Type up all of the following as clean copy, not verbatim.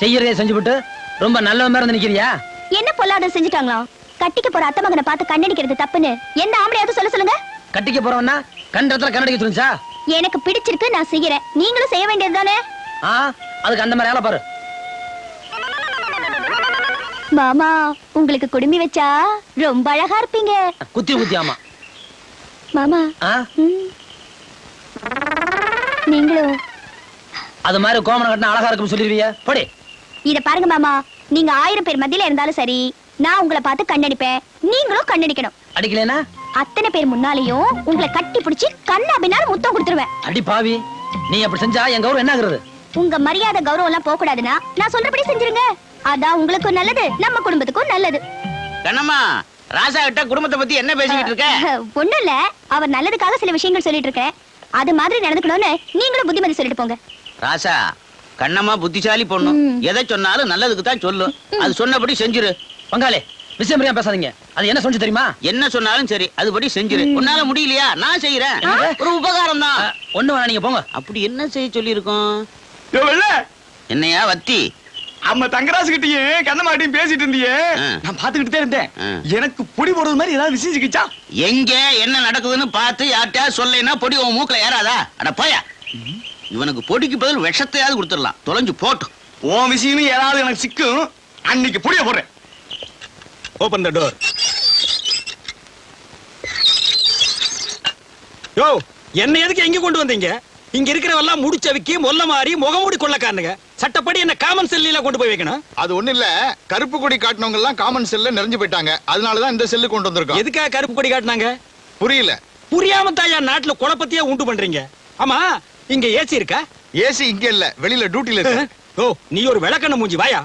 செய்யறதே செஞ்சுவிட்டு ரொம்ப நல்ல மாதிரி இருந்து நிக்கிறியா? என்ன பொல்லாத செஞ்சுட்டாங்களா? கட்டிக்க போற அத்தை மகனை பார்த்து கண்ணடிக்கிறது தப்புன்னு எந்த ஆம்பளையாவது சொல்லுங்க. கட்டிக்க போறவன்னா கண்டத்துல கண்ணடிக்க சொல்லுச்சா? எனக்கு பிடிச்சிருக்கு, நான் செய்யறேன். நீங்களும் செய்ய வேண்டியது தானே? அதுக்கு அந்த மாதிரி ஆள பாரு. மாமா, உங்களுக்கு குடுமி வச்சா ரொம்ப அழகா இருப்பீங்க. குத்தி ஆமா. மாமா, நீங்களும் அது மாதிரி கோமணம் கட்டினா அழகா இருக்கும் சொல்லிருவியா? போடி. இத பாருங்க மாமா, நீங்க 1000 பேர் மத்தியில இருந்தாலும் சரி, நான் உங்களை பார்த்து கண்ணடிப்பேன். நீங்களும் கண்ணடிக்கணும். அடிக்கலனா அத்தனை பேர் முன்னாலேயும் உங்களை கட்டி பிடிச்சி கண்ணாபினால முத்தம் கொடுத்துருவேன். அடி பாவி, நீ அப்படி செஞ்சா என் கௌரவம் என்ன ஆகுறது? உங்க மரியாதை கௌரவம் எல்லாம் போக கூடாதுன்னா நான் சொல்றபடி செஞ்சிருங்க. அதான் உங்களுக்கும் நல்லது, நம்ம குடும்பத்துக்கும் நல்லது. கண்ணம்மா, ராசா கிட்ட குடும்பத்தை பத்தி என்ன பேசிக்கிட்டு இருக்க? ஒண்ணும் இல்ல, அவர் நல்லதுக்காக சில விஷயங்கள் சொல்லிட்டு இருக்கேன். அது மாதிரி நடந்துக்கணும்னு நீங்களும் புத்திமதி சொல்லிட்டு போங்க. ராசா, கண்ணம்மா புத்திசாலி பொண்ணு. எதை சொன்னாலும் நல்லதுக்கு தான் சொல்லும். அது சொன்னபடி செஞ்சிரு. பங்காளி, விஷயம் புரியாம பேசாதீங்க. அது என்ன சொன்னு தெரியுமா? என்ன சொன்னாலும் சரி, அதுபடி செஞ்சிரு. உன்னால முடியலையா? நான் செய்யறேன். ஒரு உபகாரம் தான். ஒண்ணு வேணா, நீங்க போங்க. அப்படி என்ன செய்ய சொல்லி இருக்கோம்? என்னையா வத்தி? அம்மா தங்கராசு கிட்டயும் கண்ணமாட்டியும் பேசிட்டு இருந்தியே, நான் பாத்துக்கிட்டே இருந்தேன். எனக்கு பொடி போடுறது மாதிரி ஏதாவது விசிஞ்சுக்கிச்சா? எங்க என்ன நடக்குதுன்னு பார்த்து யார்கிட்டயா சொல்லேன்னா பொடி உன் மூக்கல ஏறாதா? அட போயா, இவனுக்கு பொடிக்கு பதில் விஷத்தையாவது கொடுத்துடலாம். தொலைஞ்சு போட்டும். உன் விஷயம் ஏதாவது எனக்கு சிக்கும், அன்னைக்கு பொடிய போடுறேன். Open the door. யோ, என்ன எதுக்கு எங்க கொண்டு வந்தீங்க? இங்க இருக்கிறவெல்லாம் முடிச்சவிக்கி மொல்ல மாறி முகமூடி கொள்ளக்காரனுங்க. சட்டப்படி என்ன காமன் செல்லில கொண்டு போய் வைக்கணும். அது ஒண்ணு இல்ல, கருப்பு கொடி காட்டினவங்க எல்லாம் காமன் செல்ல நிறைஞ்சு போயிட்டாங்க. அதனாலதான் இந்த செல்லு கொண்டு வந்திருக்கோம். எதுக்காக கருப்பு கொடி காட்டினாங்க? புரியல. புரியாம தாயா நாட்டுல குழப்பத்தையே உண்டு பண்றீங்க. ஆமா, இங்க ஏசி இருக்கா? ஏசி இங்க இல்ல, வெளியில டியூட்டில இருக்கு. ஓ, நீ ஒரு விளக்கண்ண மூஞ்சி, வாயா.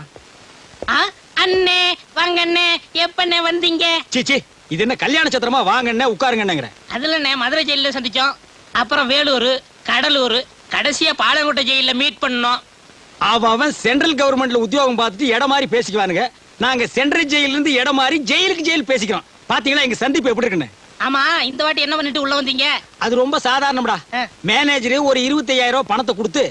அண்ணே வாங்க அண்ணே, எப்பண்ணே வந்தீங்க? சீச்சி, இது என்ன கல்யாண சத்திரமா? வாங்கண்ணே உட்காருங்கன்னுங்கிற. அதுல மதுரை ஜெயில சந்திச்சோம், அப்புறம் வேலூர், கடலூர், கடைசியா பாலங்கோட்டை ஜெயில மீட் பண்ணோம். அவன் சென்ட்ரல் கவர்மெண்ட்ல உத்தியோகம் பார்த்துட்டு இடம் மாதிரி பேசிக்குவானுங்க. நாங்க சென்ட்ரல் ஜெயில இருந்து இடம் மாதிரி ஜெயிலுக்கு ஜெயில் பேசிக்கிறோம். பாத்தீங்களா எங்க சந்திப்பு எப்படி இருக்குன்னு? ஆமா, இந்த வாட்டி என்ன பண்ணிட்டு உள்ள வந்தீங்க? அது ரொம்ப சாதாரணம்டா. மேனேஜர் ஒரு 25,000 ரூபாய் பணத்தை கொடுத்து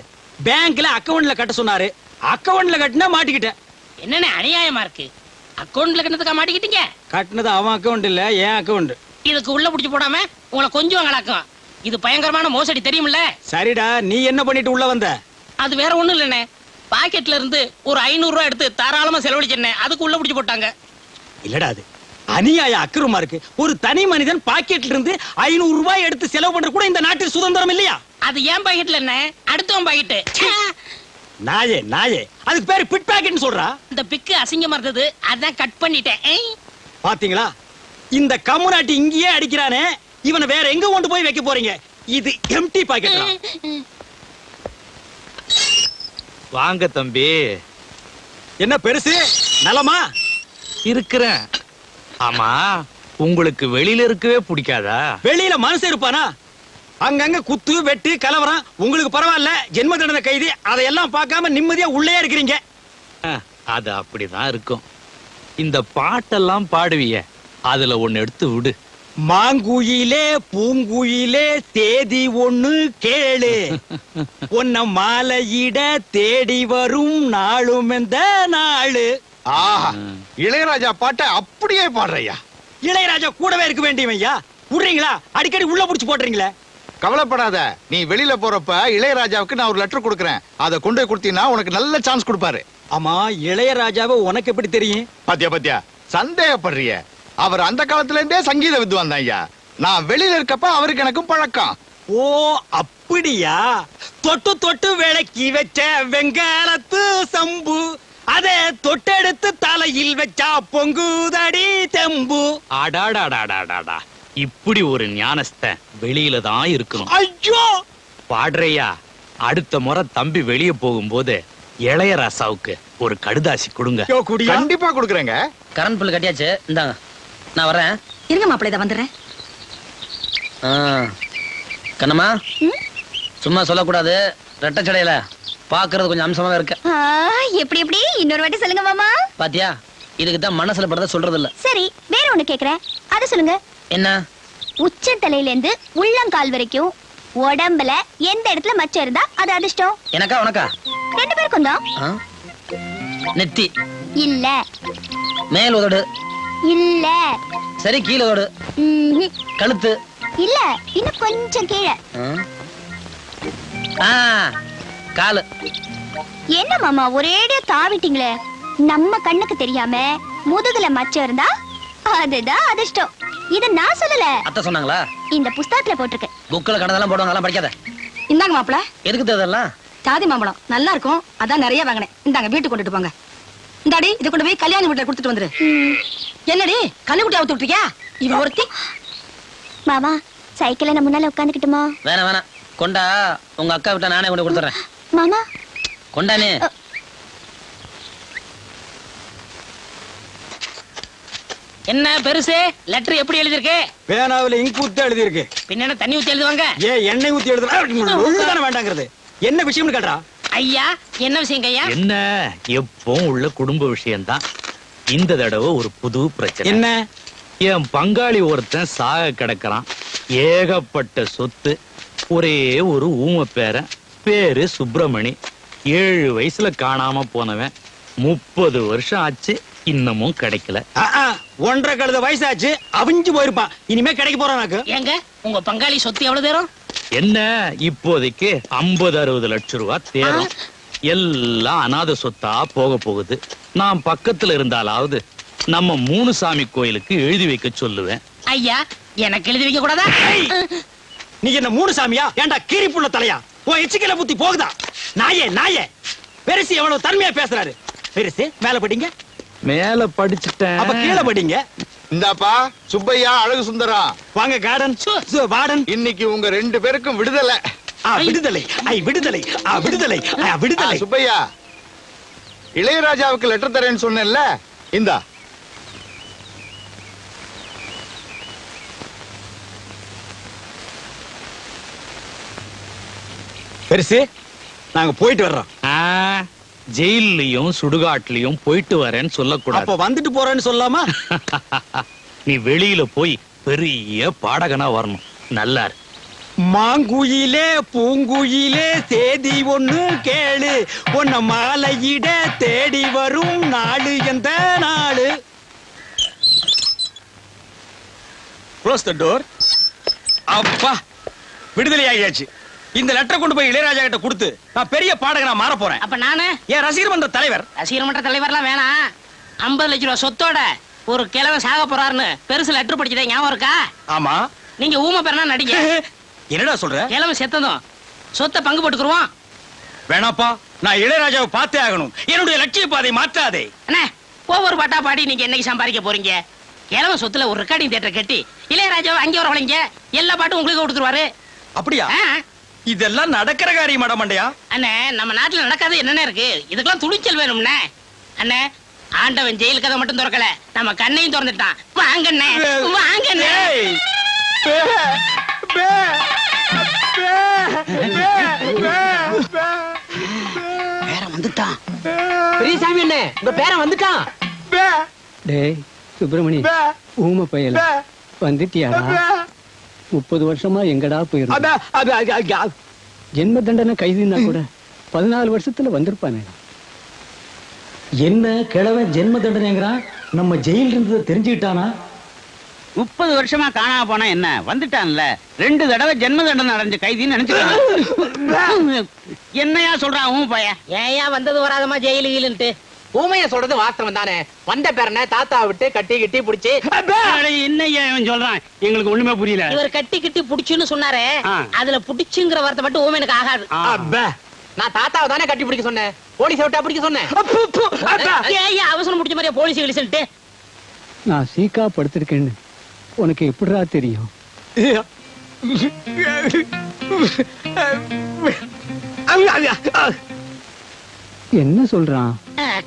பேங்க்ல அக்கவுண்ட்ல கட்ட சொன்னாரு. அக்கவுண்ட்ல கட்டினா மாட்டிக்கிட்டேன். என்னண்ணே அநியாயமா இருக்கு? அக்கவுண்ட்ல கட்டதுக்கா மாட்டிக்கிட்டீங்க? கட்டினது அவன் அக்கவுண்ட் இல்ல, என் அக்கவுண்ட். இதுக்கு உள்ள புடிச்சு போடாம உங்களை கொஞ்சம் கலக்கும். இது பயங்கரமான மோசடி, தெரியுமில்ல? சரிடா, நீ என்ன பண்ணிட்டு உள்ள வந்த? அது வேற ஒண்ணும் இல்லண்ணே, பாக்கெட்ல இருந்து ஒரு 500 ரூபாய் எடுத்து தாராளமா செலவழிச்சேன். அதுக்கு உள்ள புடிச்சு போட்டாங்க. இல்லடா, அது அநியாய அக்கிரமா இருக்கு. ஒரு தனி மனிதன் பாக்கெட்ல இருந்து 500 ரூபாய் எடுத்து செலவு பண்ற கூட இந்த நாட்டில் சுதந்திரம் இல்லையா? அது ஏன் பாக்கெட்ல என்ன, அடுத்தவன் பாக்கெட். நாயே நாயே, அதுக்கு பேரு பிட் பாக்கெட்னு சொல்றா. இந்த பிக்கு அசிங்கமா இருந்தது, அதான் கட் பண்ணிட்டேன். பாத்தீங்களா, இந்த கம்முனாட்டி இங்கேயே அடிக்கிறானே, இவனை வேற எங்க கொண்டு போய் வைக்க போறீங்க? இது எம்டி பாக்கெட். வாங்க தம்பி. என்ன பெருசு, நலமா இருக்கிறேன். ஆமா, உங்களுக்கு வெளியில இருக்கவே பிடிக்காதா? வெளியில மனசு இருப்பானா? அங்கங்க குத்து வெட்டு கலவரம். உங்களுக்கு பரவாயில்ல, ஜென்ம தண்டனை கைதி. அதையெல்லாம் பார்க்காம நிம்மதியா உள்ளே இருக்கிறீங்க. அது அப்படிதான் இருக்கும். இந்த பாட்டெல்லாம் பாடுவிய, அதுல ஒண்ணு எடுத்து விடு. மாங்குயிலே பூங்குயிலே தேதி ஒண்ணு கேளு, உன்ன மாலையிட தேடி வரும் நாளும் எந்த நாளு. ஆஹா, இளையராஜா பாட்டை அப்படியே பாடுறையா. இளையராஜா கூடவே இருக்க வேண்டியவையா? விடுறீங்களா? அடிக்கடி உள்ள புடிச்சு போடுறீங்களே. கவலைப்படாத, நீ வெளியில போறப்ப இளையராஜாவுக்கு நான் ஒரு லெட்டர் கொடுக்கறேன். அதை கொண்டு போய் கொடுத்தீங்கன்னா உனக்கு நல்ல சான்ஸ் கொடுப்பாரு. ஆமா, இளையராஜாவை உனக்கு எப்படி தெரியும்? பாத்தியா சந்தேகப்படுறிய? அவர் அந்த காலத்துல இருந்தே சங்கீத வித்வான் தான் ஐயா. நான் வெளியில இருக்கப்ப அவருக்கு எனக்கும் பழக்கம். ஓ அப்படியா? தொட்டு தொட்டு விளக்கி வச்ச வெங்காலத்து சம்பு, அதே தொட்டெடுத்து தலையில் வச்சா பொங்குதடி தெம்பு. அடாடாடாடாடாடா, இப்படி ஒரு ஞானஸ்தன் வெளியில தான் இருக்கணும். ஐயோ பாடுறையா, அடுத்த முறை தம்பி வெளியே போகும்போது இளையராசாவுக்கு ஒரு கடுதாசி கொடுங்க. கண்டிப்பா கொடுக்குறேங்க. கரண்ட் பில் கட்டியாச்சு, இந்தாங்க. நான் வரேன். இருங்க மாப்பிள்ளை, இதை வந்துடுறேன். கண்ணம்மா, சும்மா சொல்லக்கூடாது. ரெட்டச்சடையில பாக்குறது கொஞ்சம் அம்சமாவே இருக்கு. எப்படி எப்படி இன்னொரு வாட்டி சொல்லுங்க மாமா. பாத்தியா, இதுக்கு தான் மனசுல படுறத சொல்றது இல்ல. சரி, வேற ஒண்ணு கேக்குறேன், அது சொல்லுங்க. என்ன? உச்ச தலையில இருந்து உள்ளங்கால் வரைக்கும் உடம்புல எந்த இடத்துல மச்சம் இருந்தா அது அதிர்ஷ்டம்? எனக்கா உனக்கா? 2 பேருக்கும் தான். நெத்தி. இல்ல மேல் உதடு. இல்ல சரி, கீழ உதடு. கழுத்து. இல்ல இன்னும் கொஞ்சம் கீழே. ஆ, காலு. என்ன மாமா ஒரேடியா தாவிட்டீங்களே. நம்ம கண்ணுக்கு தெரியாம முதுகுல மச்சம் இருந்தா அதுதான் அதிர்ஷ்டம். இத நான் சொல்லல, அத்தை சொன்னாங்களா? இந்த புஸ்தகத்துல போட்டிருக்கு. புக்ல கணதெல்லாம் போடுவாங்க, படிக்காத. இந்தாங்க மாப்பிள, எதுக்கு தேதெல்லாம்? சாதி மாம்பழம் நல்லா இருக்கும், அதான் நிறைய வாங்கினேன். இந்தாங்க வீட்டுக்கு கொண்டுட்டு போங்க. இந்தாடி இதை கொண்டு போய் கல்யாணி வீட்டுல கொடுத்துட்டு வந்துரு. என்னடி கண்ணுக்குட்டி அவுத்து விட்டுருக்கியா? இவ ஒருத்தி. மாமா சைக்கிள்ல நான் முன்னால உட்காந்துக்கிட்டுமா? வேணாம் வேணாம், கொண்டா. உங்க அக்கா விட்ட நானே கொண்டு கொடுத்துறேன். மாமா கொண்டானே. என்ன பெருசு லெட்டர் எப்படி எழுதிருக்கு? பேனாவில இங்க் ஊத்தி எழுதி இருக்கு. பின்ன என்ன தண்ணி ஊத்தி எழுதுவாங்க? எண்ணெய் ஊத்தி எழுதுனா வேண்டாங்கிறது என்ன விஷயம்னு கேட்டா? ஐயா என்ன விஷயம் ஐயா? என்ன எப்பவும் உள்ள குடும்ப விஷயம்தான். இந்த தடவை ஒரு புது பிரச்சனை. என்ன? என் பங்காளி ஒருத்தன் சாக கிடக்குறான். ஏகப்பட்ட சொத்து. ஒரே ஒரு ஊம பேரன், பேரு சுப்பிரமணி. 7 வயசுல காணாம போனவன். 30 வருஷம் ஆச்சு, இன்னமும் கிடைக்கல. 1.5 கழுத வயசாச்சு, அவிஞ்சு போயிருப்பான். இனிமே கிடைக்க போறான். ஏங்க உங்க பங்காளி சொத்து எவ்வளவு தேரும்? என்ன இப்போதைக்கு 50-60 லட்சம் ரூபாய் தேரும். எல்லாம் அநாத சொத்தா போக போகுது. நான் பக்கத்துல இருந்தாலாவது நம்ம மூணுசாமி கோயிலுக்கு எழுதி வைக்க சொல்லுவேன். ஐயா எனக்கு எழுதி வைக்க கூடாதா? நீ என்ன மூணு சாமியா? ஏண்டா கீரி புள்ள தலையா? உன் எச்சிக்கல புத்தி போகுதா? நாயே நாயே, பெருசு எவ்வளவு தன்மையா பேசுறாரு. பெருசு மேல படிங்க. மேல படிச்சுட்டேன். அப்ப கீழே படிங்க. இந்தாப்பா சுப்பையா, அழகு சுந்தரா, வாங்க கார்டன் வார்டன். இன்னைக்கு உங்க 2 பேருக்கும் விடுதலை. விடுதலை, விடுதலை, விடுதலை, விடுதலை. சுப்பையா, இளையராஜாவுக்கு லெட்டர் தரேன்னு சொன்னேன்ல, இந்தா. பெருசு நாங்க போயிட்டு வர்றோம். ஜெயிலையும் சுடுகாட்லயும் போயிட்டு வரேன்னு சொல்லக்கூடாது. அப்ப வந்துட்டு போறேன்னு சொல்லாமா? நீ வெளியில போய் பெரிய பாடகனா வரணும். நல்லா இருக்கு. மாங்குயிலே பூங்குயிலே தேதி ஒண்ணு கேளு, உன்ன மாலையிட தேடி வரும் நாடு எந்த நாடு. Close the door. அப்பா விடுதலை ஆகியாச்சு. இந்த லெட்டர் கொண்டு போய் இளையராஜா கிட்ட கொடுத்து நான் பெரிய பாடகனா மாற போறேன். அப்ப நானு என் ரசிகர் மன்ற தலைவர். ரசிகர் மன்ற தலைவர்லாம் வேணாம். 50 லட்சம் ரூபாய் சொத்தோட ஒரு கிழவன் சாக போறாருன்னு பெருசு லெட்டர் படிச்சதே ஞாபகம் இருக்கா? ஆமா. நீங்க ஊமை பேரனா நடிங்க. என்னடா சொல்ற? கிழவன் செத்ததும் சொத்தை பங்கு போட்டுக்குருவோம். வேணாப்பா, நான் இளையராஜாவை பார்த்தே ஆகணும். என்னுடைய லட்சிய பாதை மாற்றாதே. அண்ணே ஒவ்வொரு பாட்டா பாடி நீங்க என்னைக்கு சம்பாதிக்க போறீங்க? கிழவன் சொத்துல ஒரு ரெக்கார்டிங் தியேட்டர் கட்டி இளையராஜாவை அங்கே வர வளைங்க. எல்லா பாட்டும் உங்களுக்கு கொடுத்துருவாரு. அப்படியா? இதெல்லாம் நடக்கிற காரியம் மண்டையா? அண்ணே நம்ம நாட்டுல நடக்காது என்னென்ன இருக்கு? இதுக்கெல்லாம் துணிச்சல் வேணும்னே. அண்ணே ஆண்டவன் ஜெயில் கதை மட்டும் திறக்கல, நம்ம கண்ணையும் திறந்துட்டான். வாங்கண்ணே வாங்கண்ணே. பேரன் வந்துட்டான். பெரியசாமி அண்ணே உங்க பேரன் வந்துட்டான். டேய் சுப்பிரமணி, ஊமை பயல வந்துட்டியாடா? 30 வருஷமா எங்கடா போயிருந்த? ஜென்ம தண்டனை கைதுன்னா கூட 14 வருஷத்துல வந்திருப்பானே. என்ன கிழவன் ஜென்ம தண்டனைங்கிறான்? நம்ம ஜெயில் இருந்ததை தெரிஞ்சுக்கிட்டானா? 30 வருஷமா காணாம போனா என்ன, வந்துட்டான்ல. 2 தடவை ஜென்ம தண்டனை அடைஞ்ச கைதின்னு நினைச்சுக்கலாம். என்னையா சொல்றான் உன் பையன்? ஏயா வந்தது வராதமா ஜெயிலு கீழுன்ட்டு? ஊமைய சொல்றது வாஸ்தவம் தானே. வந்த பேரனை தாத்தா விட்டு கட்டி கட்டி புடிச்சு. என்னையா இவன் சொல்றான்? எங்களுக்கு ஒண்ணுமே புரியல. இவர் கட்டி கட்டி புடிச்சுன்னு சொன்னாரே, அதுல புடிச்சுங்கிற வார்த்தை மட்டும் ஊமைனுக்கு ஆகாது. நான் தாத்தாவை தானே கட்டி பிடிக்க சொன்னேன், போலீஸ் விட்டா பிடிக்க சொன்னேன். ஏயா அவசரம் பிடிச்ச மாதிரியா போலீஸ் கிழிச்சுட்டு? நான் சீக்கா படுத்திருக்கேன்னு உனக்கு எப்படிடா தெரியும்? என்ன சொல்றான்?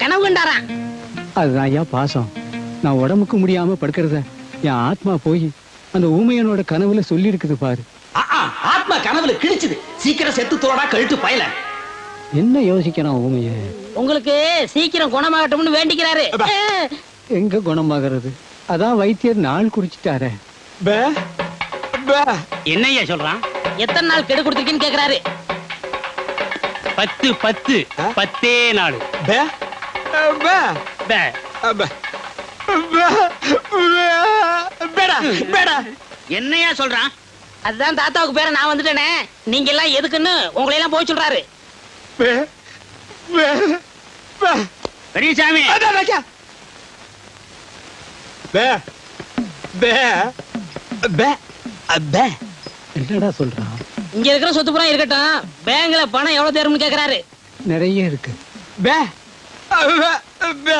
கனவு கண்டாரான். அதுதான் ஐயா பாசம். நான் உடம்புக்கு முடியாம படுக்கிறத என் ஆத்மா போய் அந்த ஊமையனோட கனவுல சொல்லி இருக்குது பாரு. ஆத்மா கனவுல கிழிச்சுது. சீக்கிரம் செத்து தோடா கழுத்து பயல. என்ன யோசிக்கிறான் ஊமைய? உங்களுக்கு சீக்கிரம் குணமாகட்டும்னு வேண்டிக்கிறாரு. எங்க குணமாகிறது? அதான் வைத்தியர் நாள் குறிச்சிட்டாரே. என்னையா சொல்றான்? எத்தனை நாள் கெடு கொடுத்துருக்கீன்னு கேக்குறாரு. 10 10 10 நாள். பே பே பே பேடா பேடா. என்னையா சொல்றான்? அதுதான் தாத்தாவுக்கு பேர நான் வந்துட்டேனே. நீங்க எல்லாம் எதுக்குன்னு உங்களை எல்லாம் போய் சொல்றாரு. பே பே பே பெரியசாமி பே பே பே பே. என்னடா சொல்றான்? இங்க இருக்கிற சொத்து புறம் இருக்கட்டும், பேங்க்ல பணம் எவ்வளவு தேரும்னு கேக்குறாரு. நிறைய இருக்கு. பே பே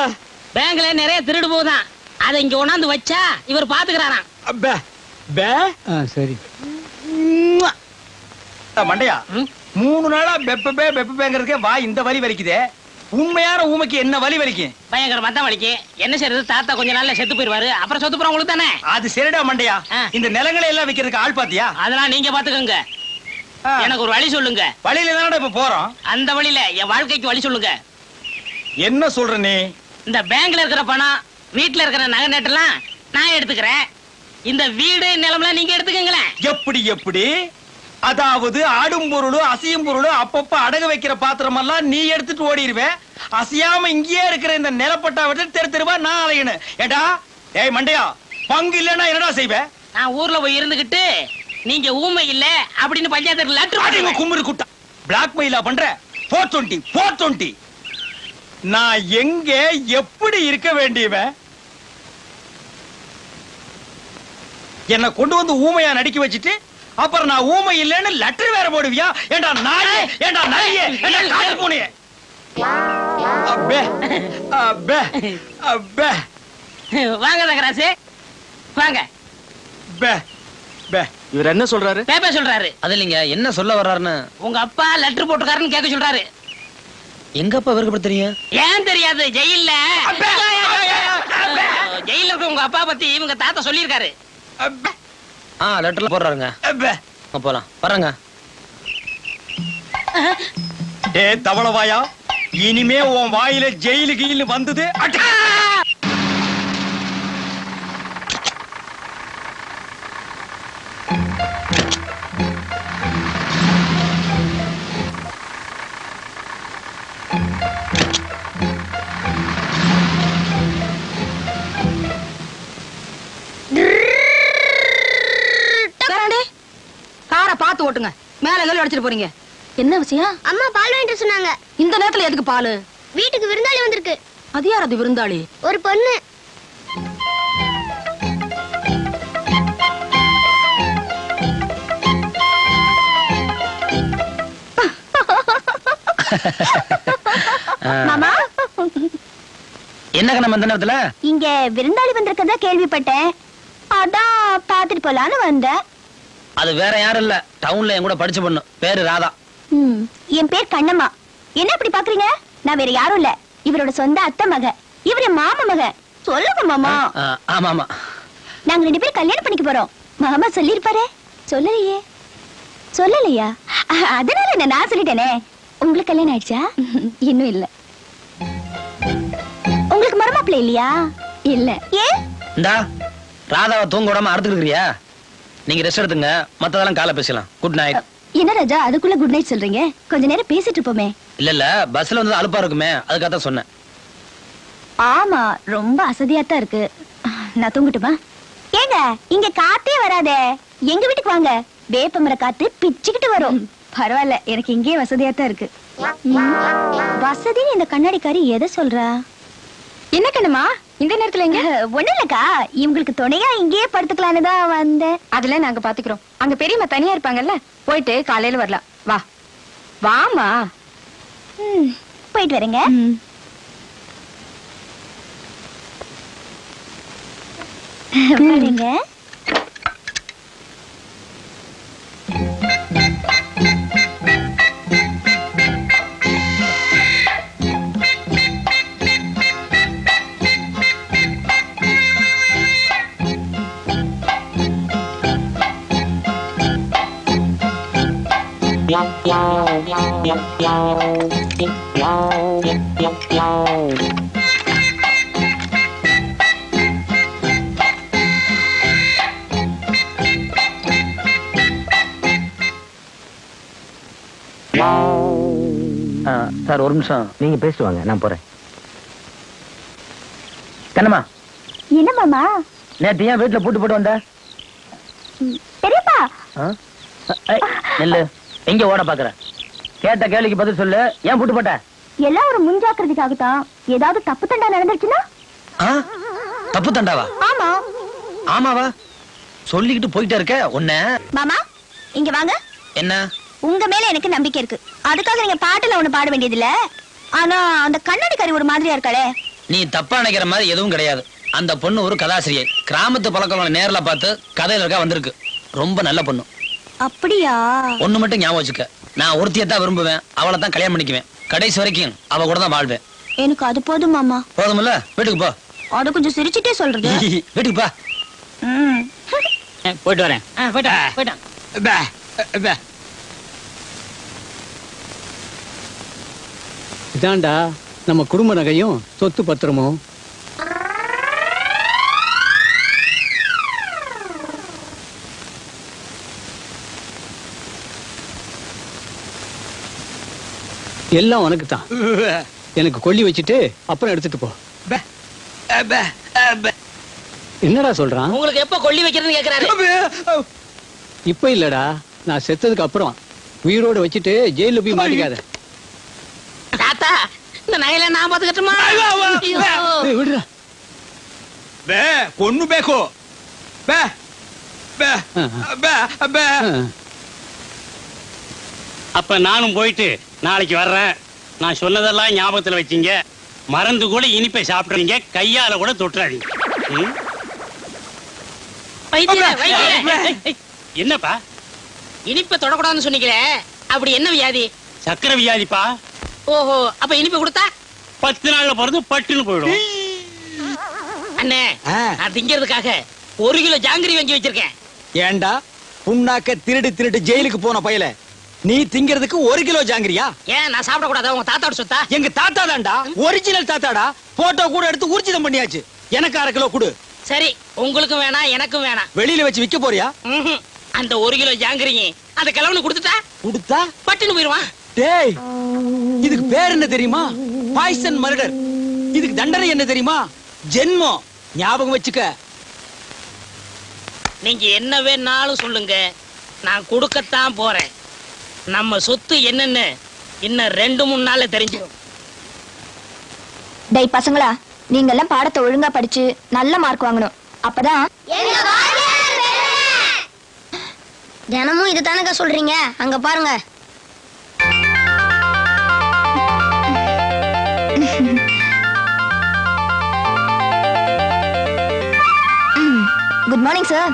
பேங்க்ல நிறைய திருடு போகுதான். அதை இங்க கொண்டாந்து வச்சா இவர் பாத்துக்கிறாராம். பே பே. சரி. மண்டையா 3 நாளா பெப்பபேங்கிறதுக்கே வா இந்த வலி வலிக்குதே. உண்மையான ஊமைக்கு என்ன வலி வலிக்கும்? பயங்கரமா தான் வலிக்கு. என்ன செய்யறது, தாத்தா கொஞ்ச நாள்ல செத்து போயிருவாரு. அப்புறம் சொத்து புறம் உங்களுக்கு தானே. அது சரிடா மண்டையா. இந்த நிலங்களை எல்லாம் விக்கிறதுக்கு ஆள் பாத்தியா? அதெல்லாம் நீங்க பாத்துக்கோங்க. எனக்கு ஒரு வழி சொல்லுங்க. வழியில தானடா இப்ப போறோம். அந்த வழியில என் வாழ்க்கைக்கு வழி சொல்லுங்க. என்ன சொல்ற நீ? இந்த பேங்க்ல இருக்கிற பணம், வீட்டுல இருக்கிற நகை நட்டெல்லாம் நான் எடுத்துக்கிறேன். இந்த வீடு நிலம்லாம் நீங்க எடுத்துக்கங்களேன். எப்படி எப்படி? அதாவது ஆடும் பொருளும் அசையும் பொருளும் அப்பப்ப அடகு வைக்கிற பாத்திரம் எல்லாம் நீ எடுத்துட்டு ஓடிடுவேன். அசையாம இங்கேயே இருக்கிற இந்த நிலப்பட்டா விட்டு தெரு தெருவா நான் அலையணும். ஏடா ஏய் மண்டையா, பங்கு இல்லன்னா என்னடா செய்வேன்? நான் ஊர்ல போய் இருந்துகிட்டு நீங்க ஊமை இல்ல அப்படின்னு பஞ்சாயத்து லெட்டர் குமுறு குட்டா பிளாக் மெயிலா பண்ற. 420 நான் எங்க எப்படி இருக்க வேண்டியவன்? என்ன கொண்டு வந்து ஊமையா நடிக்க வச்சுட்டு அப்புறம் நான் ஊமை இல்லைன்னு லெட்டர் வேற போடுவியா? ஏண்டா நாயே, ஏண்டா நாயே, ஏண்டா காட்டு பூனையே. அப்பே அப்பே அப்பே. வாங்க தகராசு வாங்க. பே பே. இவர் என்ன சொல்றாரு? பேப்ப சொல்றாரு. அது இல்லைங்க, என்ன சொல்ல வர்றாருன்னு. உங்க அப்பா லெட்டர் போட்டுக்காருன்னு கேட்க சொல்றாரு. எங்க அப்பா இவருக்கு எப்படி தெரியும்? ஏன் தெரியாது? ஜெயில்ல ஜெயில இருக்க உங்க அப்பா பத்தி இவங்க தாத்தா சொல்லியிருக்காரு. லெட்டர்ல போடுறாருங்க. போலாம் வர்றங்க. ஏ தவளவாயா, இனிமே உன் வாயில ஜெயிலு கீழ் வந்தது காரை பார்த்து ஓட்டுங்க. மேல எல்லாம் அடிச்சிட்டு போறீங்க. என்ன விஷயம்? அம்மா பால் வாங்கிட்டு சொன்னாங்க. இந்த நேரத்துல எதுக்கு பால்? வீட்டுக்கு விருந்தாளி வந்திருக்கு. அது யார் அது விருந்தாளி? ஒரு பொண்ணு. மாமா என்ன கண்ணம் அந்த நேரத்துல? இங்க விருந்தாளி வந்திருக்கதா கேள்விப்பட்டேன். அதான் பாத்துட்டு போலான்னு வந்தேன். அது வேற யாரும் இல்ல, டவுன்ல என் கூட படிச்ச பொண்ணு, பேரு ராதா. என் பேர் கண்ணம்மா. என்ன இப்படி பாக்குறீங்க? நான் வேற யாரும் இல்ல, இவரோட சொந்த அத்தை மக. இவரு மாமா மக. சொல்லுங்க மாமா. ஆமா ஆமா, நாங்க 2 பேரும் கல்யாணம் பண்ணிக்க போறோம். மாமா சொல்லிருப்பாரு. சொல்லலையே. சொல்லலையா? அதனால என்ன, நான் சொல்லிட்டேனே. உங்களுக்கு கல்யாணம் ஆயிடுச்சா? இன்னும் இல்ல. உங்களுக்கு மருமாப்பிள்ளை இல்லையா? இல்ல. ஏன்? இந்தா ராதாவை தூங்க விடாம அறுத்துக்கிறியா? நீங்க ரெஸ்ட் எடுத்துங்க, மத்ததெல்லாம் காலை பேசலாம். Good night. என்ன ராஜா அதுக்குள்ள குட் நைட் சொல்றீங்க? கொஞ்ச நேரம் பேசிட்டு இருப்போமே. இல்ல இல்ல, பஸ்ல வந்து அலுப்பா இருக்குமே, அதுக்காக தான் சொன்னேன். ஆமா, ரொம்ப அசதியா தான் இருக்கு. நான் தூங்கட்டுமா? ஏங்க இங்க காத்தே வராதே, எங்க வீட்டுக்கு வாங்க. வேப்பமர காத்து பிச்சுக்கிட்டு வரும். பரவாயில்ல, எனக்கு இங்கே வசதியா தான் இருக்கு. வசதின்னு இந்த கண்ணாடிக்காரி எதை சொல்றா? என்ன கண்ணுமா இந்த நேரத்துல எங்க? ஒண்ணு இல்லக்கா, இவங்களுக்கு துணையா இங்கேயே படுத்துக்கலான்னு தான் வந்தேன். அதெல்லாம் நாங்க பாத்துக்கிறோம். அங்க பெரியம்மா தனியா இருப்பாங்கல்ல, போயிட்டு காலையில வரலாம். வா வாமா. போயிட்டு வரேங்க. பாருங்க. சார் ஒரு நிமிஷம், நீங்க பேசிட்டு வாங்க, நான் போறேன். கண்ணம்மா, என்ன மாமா? நேத்து ஏன் வீட்டுல பூட்டு போட்டு வந்த? பெரியப்பா, ஆ? ஏய், நில்லு. எங்க ஓட பாக்குற? கேட்ட கேள்விக்கு பதில் சொல்லு. ஏன் பூட்டு போட்ட? எல்லாம் ஒரு முன்ஜாக்கிரதைக்காகத்தான். ஏதாவது தப்பு தண்டா நடந்துருச்சுன்னா? ஆ? தப்பு தண்டாவா? ஆமா. ஆமாவா? சொல்லிக்கிட்டு போயிட்டே இருக்க உன்ன. மாமா, இங்க வாங்க. என்ன? உங்க மேல எனக்கு நம்பிக்கை இருக்கு. அதுக்காக நீங்க பாட்டுல ஒண்ணு பாட வேண்டியது இல்ல. ஆனா அந்த கண்ணாடி கறி ஒரு மாதிரியா இருக்காளே. நீ தப்பா நினைக்கிற மாதிரி எதுவும் கிடையாது. அந்த பொண்ணு ஒரு கதாசிரியை. கிராமத்து பழக்கங்களை நேர்ல பார்த்து கதையில இருக்கா வந்திருக்கு. ரொம்ப நல்ல பொண்ணு. அப்படியா? ஒண்ணு மட்டும் ஞாபகம் வச்சுக்க. நான் ஒருத்தியத்தான் விரும்புவேன். அவளை தான் கல்யாணம் பண்ணிக்குவேன். கடைசி வரைக்கும் அவ கூட தான் வாழ்வேன். எனக்கு அது போதும் மாமா. போதுமில்ல? வீட்டுக்கு போ. அது கொஞ்சம் சிரிச்சுட்டே சொல்றது. வீட்டுக்கு போ. போயிட்டு வரேன். போயிட்டான். பே, பே. இதாண்டா நம்ம குடும்ப நகையும் சொத்து பத்திரமும். எல்லாம் உனக்கு தான். எனக்கு கொல்லி வச்சுட்டு அப்புறம் எடுத்துட்டு போ. பே, பே, பே. என்னடா சொல்றான்? உங்களுக்கு எப்ப கொல்லி வைக்கிறதுன்னு கேக்குறாரு. இப்ப இல்லடா, நான் செத்ததுக்கு அப்புறம். உயிரோட வச்சுட்டு ஜெயில போய் மாட்டிக்காத. தாத்தா, இந்த நகையில நான் பாத்துக்கட்டுமா? ஏய், விடுடா. பே பொண்ணு பேக்கோ. பே பே பே பே. அப்ப நானும் போயிட்டு நாளைக்கு வர்றேன். நான் சொன்னதெல்லாம் ஞாபகத்துல வச்சீங்க. மறந்து கூட இனிப்பை சாப்பிடுறீங்க. கையால கூட தொட்டுறாதீங்க. ம்? வைத்தியரே, வைத்தியரே. என்னப்பா? இனிப்பை தொடக்கூடாதுன்னு சொன்னீங்களே, அப்படி என்ன வியாதி? சக்கரை வியாதிப்பா. ஓஹோ, அப்ப இனிப்பு கொடுத்தா 10 நாள்ல பிறந்து பட்டுன்னு போயிடும். அண்ணே, நான் திங்கிறதுக்காக 1 கிலோ ஜாங்கிரி வாங்கி வச்சிருக்கேன். ஏண்டா புண்ணாக்க திருடு திருடு ஜெயிலுக்கு போன பயல, நீ திங்கிறதுக்கு 1 கிலோ ஜாங்கிரியா? ஏன் நான் சாப்பிட கூடாதா? உங்க தாத்தாவோட சொத்தா? எங்க தாத்தா தான்டா, ஒரிஜினல் தாத்தாடா. போட்டோ கூட எடுத்து ஊர்ஜிதம் பண்ணியாச்சு. எனக்கு 1/2 கிலோ கொடு. சரி, உங்களுக்கும் வேணாம், எனக்கும் வேணாம். வெளியில வச்சு விக்க போறியா? ம்ஹும். அந்த 1 கிலோ ஜாங்கிரியும் அந்த கிழவனு கொடுத்துட்டா கொடுத்தா பட்டுன்னு போயிருவான். டேய், இதுக்கு பேர் என்ன தெரியுமா? Poison murder. இதுக்கு தண்டனை என்ன தெரியுமா? ஜென்மம். ஞாபகம் வச்சுக்க. நீங்க என்ன வேணாலும் சொல்லுங்க, நான் கொடுக்கத்தான் போறேன். நம்ம சொத்து என்னன்னு இன்னும் 2-3 நாள்ல தெரிஞ்சிடும். டேய் பசங்களா, நீங்க எல்லாம் பாடத்தை ஒழுங்கா படிச்சு நல்ல மார்க் வாங்கணும். அப்பதான் தினமும் இது தானங்க சொல்றீங்க. அங்க பாருங்க. Good morning sir.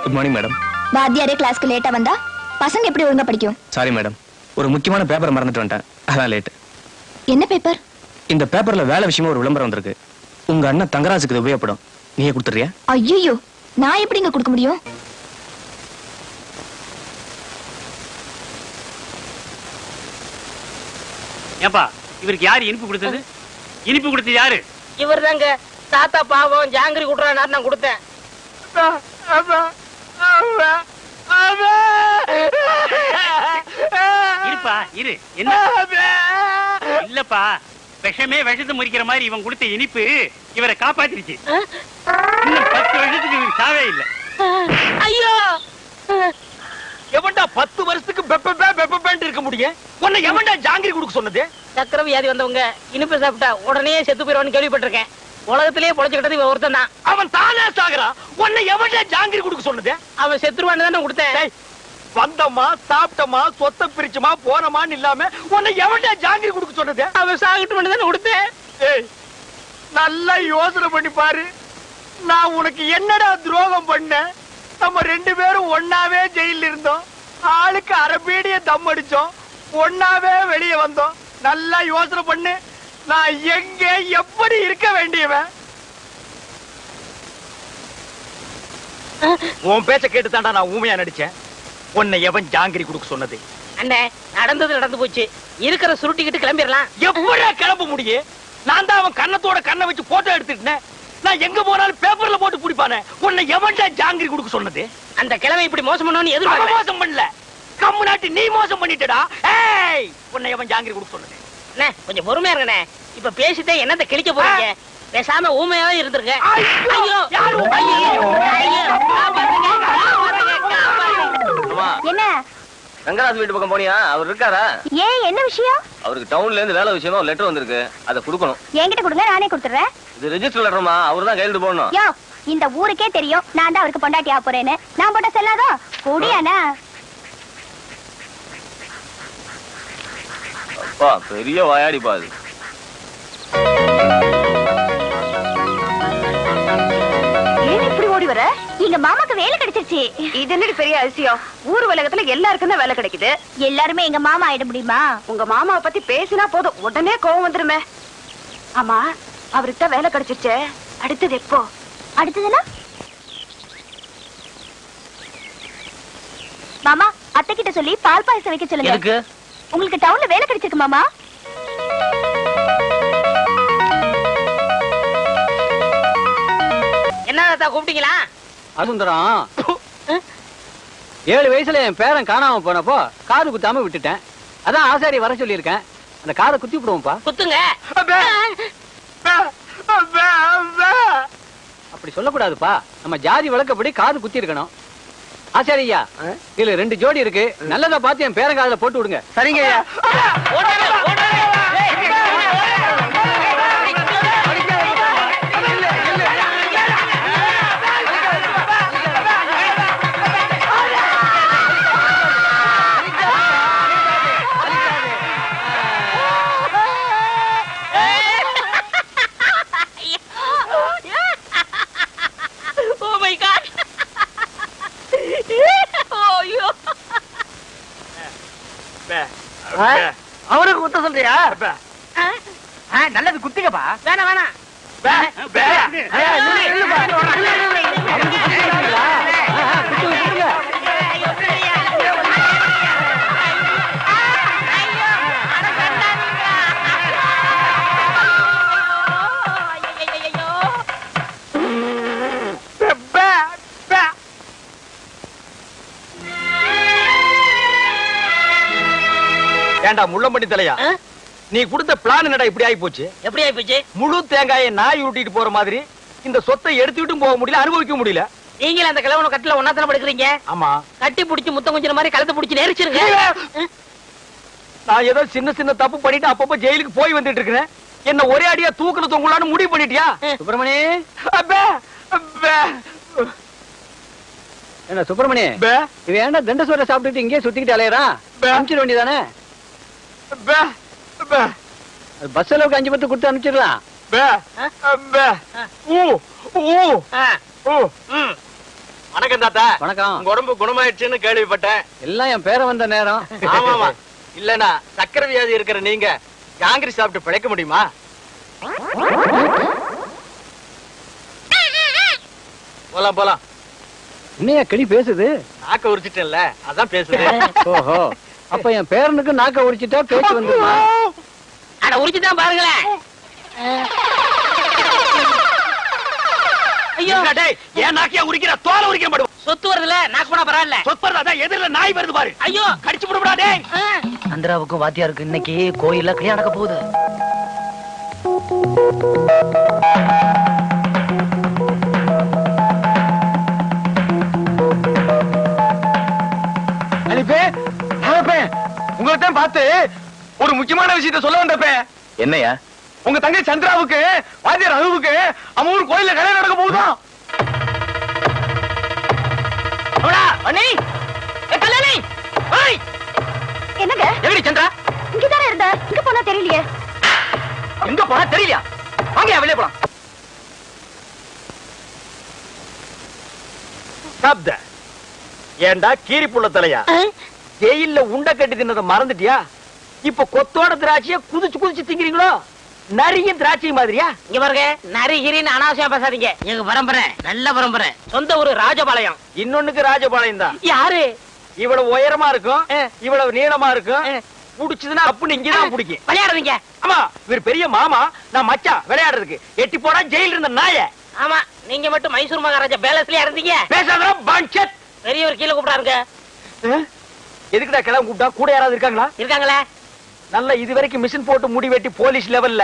Good morning madam. வாத்தியாரே கிளாஸ்க்கு லேட்டா வந்தா பசங்க எப்படி ஒழுங்கா படிக்கும்? சாரி மேடம், ஒரு முக்கியமான பேப்பர் மறந்துட்டு வந்துட்டேன். அதான் லேட். என்ன பேப்பர்? இந்த பேப்பர்ல வேலை விஷயமா ஒரு விளம்பரம் வந்திருக்கு. உங்க அண்ணன் தங்கராஜுக்கு இது உபயோகப்படும். நீயே கொடுத்துறியா? ஐயோ, நான் எப்படிங்க கொடுக்க முடியும்? ஏப்பா, இவருக்கு யாரு இனிப்பு கொடுத்தது? இனிப்பு கொடுத்தது யாரு? இவர் தாங்க. தாத்தா பாவம் ஜாங்கிரி கொடுறாரு, நான் கொடுத்தேன். இருப்பா, இரு. என்ன இல்லப்பா, விஷமே விஷத்தை முறிக்கிற மாதிரி இவன் கொடுத்த இனிப்பு இவரை காப்பாத்திருச்சு. இன்னும் 10 வருஷத்துக்கு இவருக்கு சாவே இல்லை. ஐயோ, எவன்டா 10 வருஷத்துக்கு பெப்பேன்னு இருக்க முடியும்? உன்னை எவன்டா ஜாங்கிரி கொடுக்க சொன்னது? சக்கரை வியாதி வந்தவங்க இனிப்பு சாப்பிட்டா உடனே செத்து போயிடுவான்னு கேள்விப்பட்டிருக்கேன். உலகத்திலேயே பொழைச்சுக்கிட்டது இவன் ஒருத்தன் தான். அவன் தானே சாகுறான். உன்னை எவன்டா ஜாங்கிரி கொடுக்க சொன்னது? அவன் செத்துருவான்னு தானே கொடுத்தேன். டேய், வந்தமா சாப்பிட்டமா சொத்த பிரிச்சுமா போனமான்னு இல்லாம உன்னை எவன்டா ஜாங்கிரி கொடுக்க சொன்னது? அவன் சாகிட்டு தானே கொடுத்தேன். ஏய், நல்லா யோசனை பண்ணி பாரு. நான் உனக்கு என்னடா துரோகம் பண்ணேன்? நம்ம 2 பேரும் ஒன்னாவே ஜெயில இருந்தோம். ஆளுக்கு அரபீடிய தம் அடிச்சோம். ஒன்னாவே வெளியே வந்தோம். நல்லா யோசனை பண்ணு. நான் எங்க எப்படி இருக்க வேண்டியவன்? உன் பேச்ச கேட்டுதான்டா நான் ஊமையா நடிச்சேன். உன்னை எவன் ஜாங்கிரி கொடுக்க சொன்னது? அண்ணே, நடந்தது நடந்து போச்சு. இருக்கிற சுருட்டிக்கிட்டு கிளம்பிடலாம். எப்படியா கிளம்ப முடியும்? நான் தான் அவன் கண்ணத்தோட கண்ணை வச்சு போட்டோ எடுத்துட்டேன். நான் எங்க போனாலும் பேப்பர்ல போட்டு பிடிப்பானே. உன்னை எவன்டா ஜாங்கிரி கொடுக்க சொன்னது? அந்த கிழமை இப்படி மோசம் பண்ணணும்னு எதிர்பார்க்கல. மோசம் பண்ணல, கம்மு நாட்டி நீ மோசம் பண்ணிட்டடா. ஏய், உன்னை எவன் ஜாங்கிரி கொடுக்க சொன்னது? அண்ணே, கொஞ்சம் பொறுமையா இருக்கண்ணே. இப்ப பேசிட்டே என்னத்தை கிழிக்க போறீங்க? பேசாம ஊமையாவே இருந்திருக்க. என்ன ரங்கராஜ் வீட்டு பக்கம் போனியா? அவர் இருக்காரா? ஏன் என்ன விஷயம்? அவருக்கு டவுன்ல இருந்து வேலை விஷயமா ஒரு லெட்டர் வந்திருக்கு, அதை கொடுக்கணும். என்கிட்ட கொடுங்க, நானே கொடுத்துறேன். இது ரெஜிஸ்டர் லெட்டர்மா, அவர் தான் கையெழுத்து போடணும். யோ, இந்த ஊருக்கே தெரியும் நான் தான் அவருக்கு பொண்டாட்டி ஆக போறேன்னு. நான் போட்ட செல்லாதோ கூடியானா? அப்பா பெரிய வாயாடி பாது. ஏன் இப்படி ஓடி வர? எங்க மாமாக்கு வேலை கிடைச்சிருச்சு. இது என்னடி பெரிய அதிசயம்? ஊர் உலகத்துல எல்லாருக்கும் தான் வேலை கிடைக்குது. எல்லாருமே எங்க மாமா ஆயிட முடியுமா? உங்க மாமாவை பத்தி பேசினா போதும் உடனே கோவம் வந்துருமே. ஆமா, அவருக்கு தான் வேலை கிடைச்சிருச்சே, அடுத்தது எப்போ? அடுத்ததுன்னா மாமா அத்தை கிட்ட சொல்லி பால் பாயசம் வைக்க சொல்லுங்க. எதுக்கு? உங்களுக்கு டவுன்ல வேலை கிடைச்சிருக்கு மாமா. என்ன கூப்பிட்டீங்களா? சுந்தரம், 7 வயசுல என் பேரன் காணாம போனப்போ காது குத்தாம விட்டுட்டேன். அதான் ஆசாரி வர சொல்லியிருக்கேன். அந்த காதை குத்தி விடுவோம்ப்பா. குத்துங்க. அப்படி சொல்லக்கூடாதுப்பா. நம்ம ஜாதி வழக்கப்படி காது குத்தி இருக்கணும். ஆசாரியா, இதுல 2 ஜோடி இருக்கு. நல்லதா பார்த்து என் பேரன் காதுல போட்டு விடுங்க. சரிங்க ஐயா. Oh my God. ஐயோ. அவருக்கு குத்த சொல்றியா? நல்லது குத்துங்கப்பா. வேணாம் வேணாம். ஏண்டா முள்ளம்பட்டி தலையா, நீ கொடுத்த பிளான் என்னடா இப்படி ஆகி போச்சு? எப்படி ஆயி போச்சு? முழு தேங்காயை நாய் உருட்டிட்டு போற மாதிரி இந்த சொத்தை எடுத்துக்கிட்டும் போக முடியல, அனுபவிக்க முடியல. நீங்களும் அந்த கிழவன கட்டில ஒன்னாத்தன படுக்கிறீங்க. ஆமா, கட்டி புடிச்சு முத்தம் கொஞ்சம் மாதிரி கழுத்து புடிச்சு நெரிச்சிருங்க. நான் ஏதோ சின்ன சின்ன தப்பு பண்ணிட்டு அப்பப்ப ஜெயிலுக்கு போய் வந்துட்டு இருக்கிறேன். என்ன ஒரே அடியா தூக்குல தொங்கலான்னு முடிவு பண்ணிட்டியா? சுப்பிரமணி, அப்பே, அப்பே, என்ன சுப்பிரமணி, பே, இவன் ஏன்டா தண்ட சோறை சாப்பிட்டுட்டு இங்கே சுத்திக்கிட்டு அலையறான்? அனுப்பிச்சிட வேண்டியதானே? பே, பே, பஸ் அளவுக்கு 5 பத்து கொடுத்து அனுப்பிச்சிடலாம். பே, பே, ஊ, ஊ, ஊ. வணக்கம் தாத்தா. வணக்கம். உங்க உடம்பு குணமாயிடுச்சுன்னு கேள்விப்பட்டேன். எல்லாம் என் பேரை வந்த நேரம். ஆமாமா, இல்லனா சக்கரை வியாதி இருக்கிற நீங்க காங்கிரி சாப்பிட்டு பிழைக்க முடியுமா? போலாம் போலாம். என்னையா கிளி பேசுது? நாக்க உரிச்சிட்டேன்ல, அதான் பேசுறேன். ஓஹோ, அப்ப என் பேரனுக்கு நாக்க உரிச்சிட்டா பேச்சு வந்துருமா? அட உரிச்சுதான் பாருங்களேன். ஐயோ டேய், ஏன் நாக்கியா உரிக்கிற? தோலை உரிக்கிற மாட்டோம். சொத்து வருதுல, நாக்கு போனா பரவாயில்ல. சொத்து வருதா? எதிரில நாய் வருது பாரு. ஐயோ கடிச்சு விடுடா டேய். சந்திராவுக்கும் வாத்தியாருக்கு இன்னைக்கு கோயில்ல கல்யாணம் நடக்க போகுது. அலிப்பே, உங்கள்ட்ட பார்த்து ஒரு முக்கியமான விஷயத்தை சொல்ல வந்தப்பே. என்னையா? உங்க தங்கை சந்திராவுக்கு வாத்தியார் அனுவுக்கு நம்ம ஊர் கோயில்ல கல்யாணம் நடக்க போகுதான். என்னங்க எப்படி சந்திரா? இங்கதானே இருந்த? இங்க போனா தெரியலையே. எங்க போனா தெரியலையா? வாங்க வெளியே போலாம். சப்த ஏண்டா கீரி புள்ள தலையா, ஜெயில்ல உண்டை கட்டி தின்னதை மறந்துட்டியா? இப்ப கொத்தோட திராட்சைய குதிச்சு குதிச்சு திங்கிறீங்களோ? நரியும் திராட்சை மாதிரியா? இங்க பாருங்க, நரிகிரின்னு அனாவசியம் பேசாதீங்க. எங்க பரம்பரை நல்ல பரம்பரை. சொந்த ஊரு ராஜபாளையம். இன்னொன்னுக்கு ராஜபாளையம் தான். யாரு? இவ்வளவு உயரமா இருக்கும், இவ்வளவு நீளமா இருக்கும். புடிச்சதுன்னா அப்படின்னு இங்கதான் பிடிக்கும். விளையாடுறீங்க? ஆமா, இவர் பெரிய மாமா, நான் மச்சான் விளையாடுறதுக்கு. எட்டி போடா ஜெயில இருந்த நாய. ஆமா, நீங்க மட்டும் மைசூர் மகாராஜா பேலஸ்லயா இருந்தீங்க. பேசாத பஞ்சத். பெரியவர் கீழே கூப்பிடாருங்க. எதுக்குடா கிளம்ப கூப்பிட்டா? கூட யாராவது இருக்காங்களா? இருக்காங்களே. நல்ல இது வரைக்கும் மிஷின் போட்டு முடி வெட்டி போலீஸ் லெவல்ல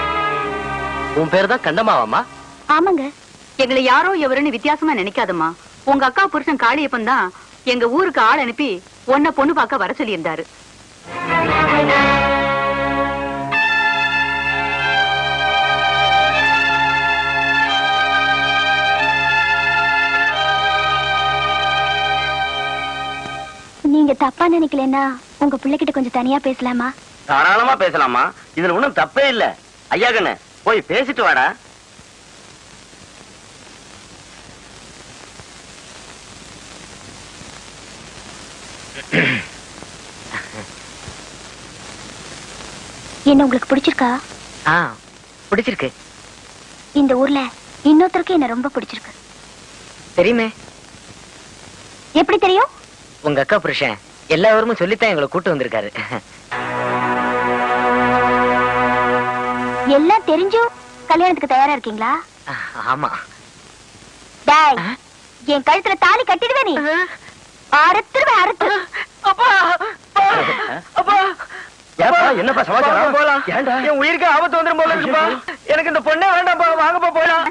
உன் பேர் தான் கண்டமாவாமா? ஆமாங்க. எங்களை யாரோ எவருன்னு வித்தியாசமா நினைக்காதம்மா. உங்க அக்கா புருஷன் காளியப்பன் தான் எங்க ஊருக்கு ஆள் அனுப்பி உன்னை பொண்ணு பார்க்க வர சொல்லியிருந்தாரு. நீங்க தப்பா நினைக்கலன்னா உங்க பிள்ளைகிட்ட கொஞ்சம் தனியா பேசலாமா? தாராளமா பேசலாமா, இதுல ஒண்ணும் தப்பே இல்ல. ஐயா கண்ணு போய் பேசிட்டு வாடா. என்ன உங்களுக்கு பிடிச்சிருக்கா? பிடிச்சிருக்கு. இந்த ஊர்ல இன்னொருத்தருக்கு என்ன ரொம்ப பிடிச்சிருக்கு. தெரியுமே. எப்படி தெரியும்? உங்க அக்கா புருஷன் எல்லாரும் சொல்லித்தான் எங்களை கூட்டு வந்திருக்காரு. எல்லாம் தெரிஞ்சும் கல்யாணத்துக்கு தயாரா இருக்கீங்களா? ஆமா. டேய், என் கழுத்துல தாலி கட்டிடுவே நீ. அறுத்துருவேன், அறுத்து. என்னப்பா சமாச்சாரம்? ஏன்டா என் உயிருக்கு ஆபத்து வந்துரும் போல இருக்குப்பா. எனக்கு இந்த பொண்ணே வேண்டாம்ப்பா, வாங்கப்பா போலாம்.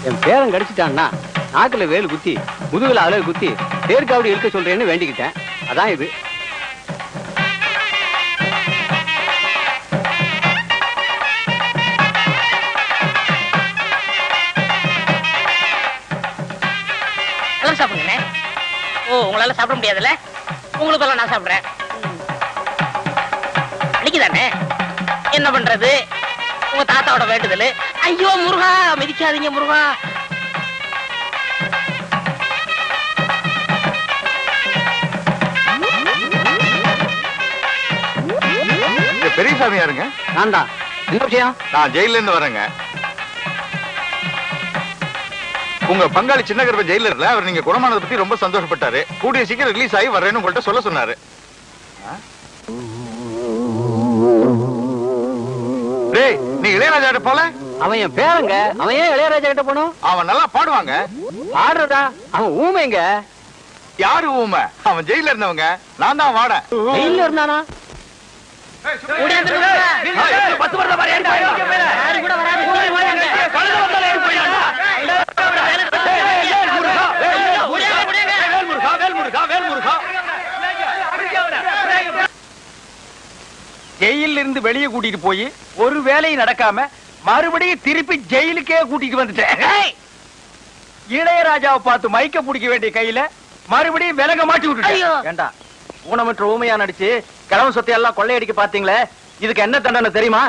என் பேரன் கடிச்சிட்டான்னா நாக்குல வேலு குத்தி முதுகுல அழகு குத்தி தேர்காவடி இழுக்க சொல்றேன்னு வேண்டிக்கிட்டேன். அதான் இது. சாப்பிடுங்க. ஓ, உங்களால சாப்பிட முடியாதுல்ல? உங்களுக்கு நான் சாப்பிடுறேன். அன்னைக்குதானே என்ன பண்றது? உங்க தாத்தாவோட வேண்டுதல். ஐயோ முருகா, மிதிக்காதீங்க முருகா. பெரியசாமி யாருங்க? நான் தான். என்ன விஷயம்? நான் ஜெயில இருந்து வரேங்க. உங்க பங்காளி சின்ன கருப்ப ஜெயில இல்ல, அவர் நீங்க குணமானதை பத்தி ரொம்ப சந்தோஷப்பட்டாரு. கூடிய சீக்கிரம் ரிலீஸ் ஆகி வர்றேன்னு உங்கள்ட்ட சொல்ல சொன்னாரு. டேய், நீ இளையராஜா போல? அவன் என் பேரங்க. அவன் ஏன் இளையராஜா கிட்ட போகணும்? அவன் நல்லா பாடுவாங்க. ஆடுறதா? அவன் ஊமைங்க. யாரு ஊமை? அவன் ஜெயில இருந்தவங்க. நான் தான் வாட. ஜெயில இருந்தானா? ஜெயில இருந்து வெளியே கூட்டிட்டு போய் ஒரு வேலையும் நடக்காம மறுபடியும் திருப்பி ஜெயிலுக்கே கூட்டிட்டு வந்துட்டேன். இளையராஜாவை பார்த்து மைக்க பிடிக்க வேண்டிய கையில மறுபடியும் விலக மாட்டி விட்டுட்டேன். ஏண்டா, ஊனமற்ற ஊமையா நடிச்சு கிழமை சொத்தை எல்லாம் கொள்ளையடிக்க பாத்தீங்களே, இதுக்கு என்ன தண்டனை தெரியுமா?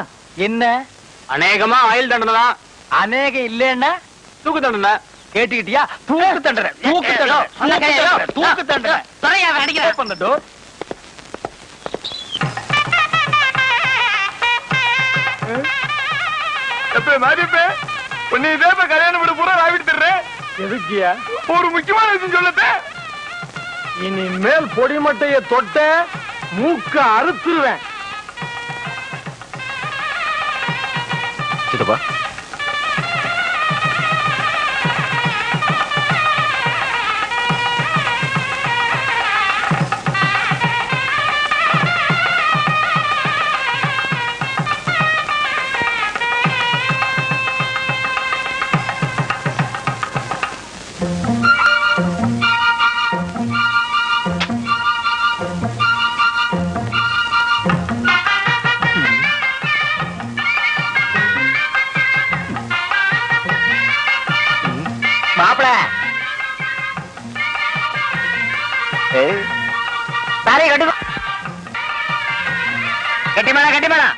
என்ன? அநேகமா ஆயுள் தண்டனை தான். அநேகம் இல்லன்னா தூக்கு தண்டனை. கேட்டுக்கிட்டியா? தூக்கு தண்டனை, தூக்கு தண்டனை, தூக்கு தண்டனை. பண்ணதோ கல்யாணம் விட பூரா நான் விட்டு தர்றேன். எதுக்கியா? ஒரு முக்கியமான விஷயம் சொல்லத்த. இனிமேல் பொடிமட்டைய தொட்ட மூக்க அறுத்துருவேன். சித்தப்பா, மாப்பிள தாலி கட்டி கட்டி மேடம், கட்டி மேடம்.